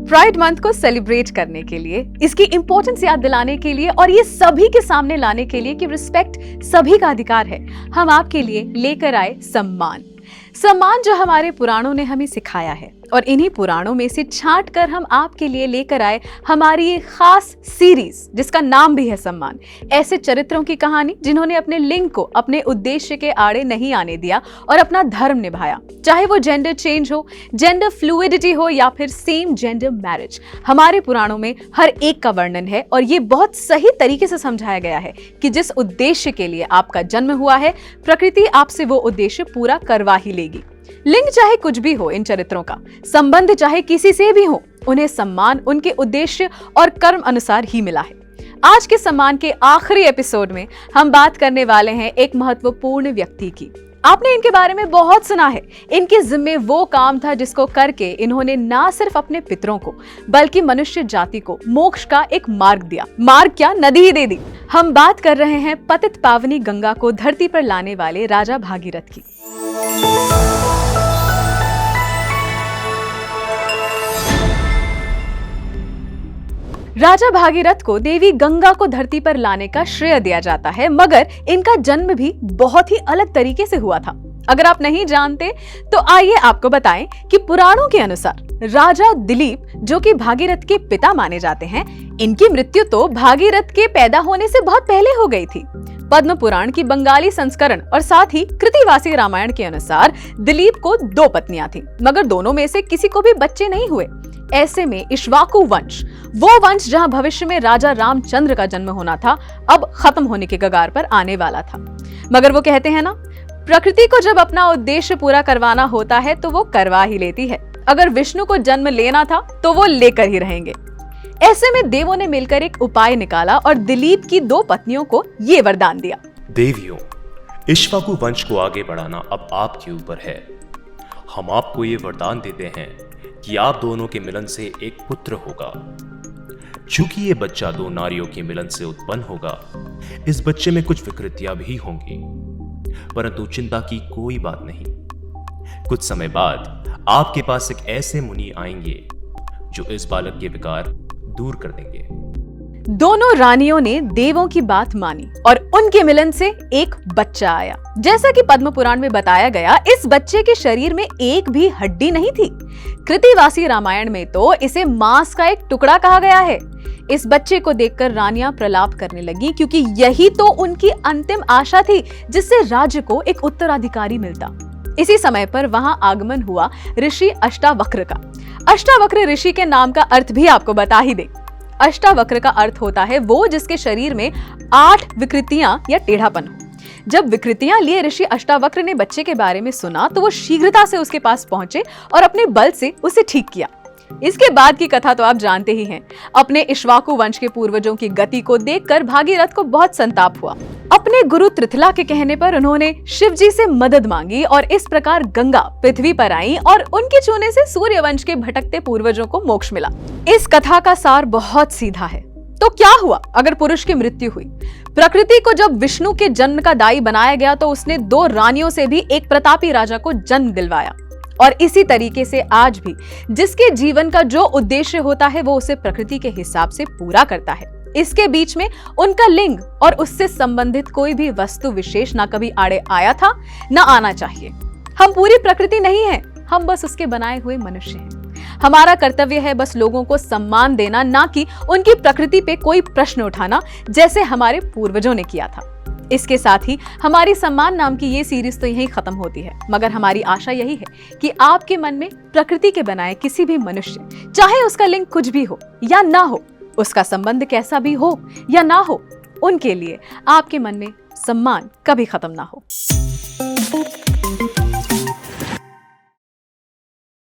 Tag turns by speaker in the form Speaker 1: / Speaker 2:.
Speaker 1: Pride month को celebrate करने के लिए, इसकी इंपॉर्टेंस याद दिलाने के लिए और ये सभी के सामने लाने के लिए कि रिस्पेक्ट सभी का अधिकार है, हम आपके लिए लेकर आए सम्मान। सम्मान जो हमारे पुराणों ने हमें सिखाया है और इन्हीं पुराणों में से छांट कर हम आपके लिए लेकर आए हमारी ये खास सीरीज जिसका नाम भी है सम्मान। ऐसे चरित्रों की कहानी जिन्होंने अपने लिंग को अपने उद्देश्य के आड़े नहीं आने दिया और अपना धर्म निभाया, चाहे वो जेंडर चेंज हो, जेंडर फ्लूइडिटी हो या फिर सेम जेंडर मैरिज। हमारे पुराणों में हर एक का वर्णन है और ये बहुत सही तरीके से समझाया गया है कि जिस उद्देश्य के लिए आपका जन्म हुआ है, प्रकृति आपसे वो उद्देश्य पूरा करवा ही लेगी। लिंग चाहे कुछ भी हो, इन चरित्रों का संबंध चाहे किसी से भी हो, उन्हें सम्मान उनके उद्देश्य और कर्म अनुसार ही मिला है। आज के सम्मान के आखिरी एपिसोड में हम बात करने वाले हैं एक महत्वपूर्ण व्यक्ति की। आपने इनके बारे में बहुत सुना है। इनके जिम्मे वो काम था जिसको करके इन्होंने ना सिर्फ अपने पितरों को बल्कि मनुष्य जाति को मोक्ष का एक मार्ग दिया। मार्ग क्या, नदी ही दे दी। हम बात कर रहे हैं पतित पावनी गंगा को धरती पर लाने वाले राजा भागीरथ की। राजा भागीरथ को देवी गंगा को धरती पर लाने का श्रेय दिया जाता है, मगर इनका जन्म भी बहुत ही अलग तरीके से हुआ था। अगर आप नहीं जानते तो आइए आपको बताएं कि पुराणों के अनुसार राजा दिलीप, जो कि भागीरथ के पिता माने जाते हैं, इनकी मृत्यु तो भागीरथ के पैदा होने से बहुत पहले हो गई थी। पद्म पुराण की बंगाली संस्करण और साथ ही कृतिवासी रामायण के अनुसार दिलीप को 2 पत्नियां थीं, मगर दोनों में से किसी को भी बच्चे नहीं हुए। ऐसे में इक्ष्वाकु वंश, वो वंश जहां भविष्य में राजा रामचंद्र का जन्म होना था, अब खत्म होने के कगार पर आने वाला था। मगर वो कहते हैं ना, प्रकृति को जब अपना उद्देश्य पूरा करवाना होता है तो वो करवा ही लेती है। अगर विष्णु को जन्म लेना था तो वो लेकर ही रहेंगे। ऐसे में देवों ने मिलकर एक उपाय निकाला और दिलीप की 2 पत्नियों को ये वरदान दिया।
Speaker 2: देवियों, इक्ष्वाकु वंश को आगे बढ़ाना अब आपके ऊपर है। हम आपको ये वरदान देते हैं कि आप दोनों के मिलन से एक पुत्र होगा। चूंकि ये बच्चा 2 नारियों के मिलन से उत्पन्न होगा, इस बच्चे में कुछ विकृतियां भी होंगी, परंतु चिंता की कोई बात नहीं। कुछ समय बाद आपके पास एक ऐसे मुनि आएंगे जो इस बालक के विकार दूर कर देंगे।
Speaker 1: दोनों रानियों ने देवों की बात मानी और उनके मिलन से एक बच्चा आया। जैसा कि पद्म पुराण में बताया गया, इस बच्चे के शरीर में एक भी हड्डी नहीं थी। कृतिवासी रामायण में तो इसे मांस का एक टुकड़ा कहा गया है। इस बच्चे को देखकर रानियां प्रलाप करने लगी, क्योंकि यही तो उनकी अंतिम आशा थी जिससे राज्य को एक उत्तराधिकारी मिलता। इसी समय पर वहां आगमन हुआ ऋषि अष्टावक्र का। अष्टावक्र ऋषि के नाम का अर्थ भी आपको बता ही दे। अष्टावक्र का अर्थ होता है वो जिसके शरीर में 8 विकृतियां या टेढ़ापन हो। जब विकृतियां लिए ऋषि अष्टावक्र ने बच्चे के बारे में सुना तो वो शीघ्रता से उसके पास पहुंचे और अपने बल से उसे ठीक किया। इसके बाद की कथा तो आप जानते ही हैं। अपने इक्ष्वाकु वंश के पूर्वजों की गति को देखकर भागीरथ को बहुत संताप हुआ। अपने गुरु त्रिथला के कहने पर उन्होंने शिव जी से मदद मांगी और इस प्रकार गंगा पृथ्वी पर आई और उनके छूने से सूर्य वंश के भटकते पूर्वजों को मोक्ष मिला। इस कथा का सार बहुत सीधा है। तो क्या हुआ अगर पुरुष की मृत्यु हुई? प्रकृति को जब विष्णु के जन्म का दायी बनाया गया तो उसने 2 रानियों से भी एक प्रतापी राजा को जन्म दिलवाया। और इसी तरीके से आज भी जिसके जीवन का जो उद्देश्य होता है वो उसे प्रकृति के हिसाब से पूरा करता है। इसके बीच में उनका लिंग और उससे संबंधित कोई भी वस्तु विशेष ना कभी आड़े आया था, ना आना चाहिए। हम पूरी प्रकृति नहीं है, हम बस उसके बनाए हुए मनुष्य हैं। हमारा कर्तव्य है बस लोगों को सम्मान देना, ना कि उनकी प्रकृति पे कोई प्रश्न उठाना जैसे हमारे पूर्वजों ने किया था। इसके साथ ही हमारी सम्मान नाम की ये सीरीज तो यहीं खत्म होती है, मगर हमारी आशा यही है कि आपके मन में प्रकृति के बनाए किसी भी मनुष्य, चाहे उसका लिंग कुछ भी हो या ना हो, उसका संबंध कैसा भी हो या ना हो, उनके लिए आपके मन में सम्मान कभी खत्म ना हो।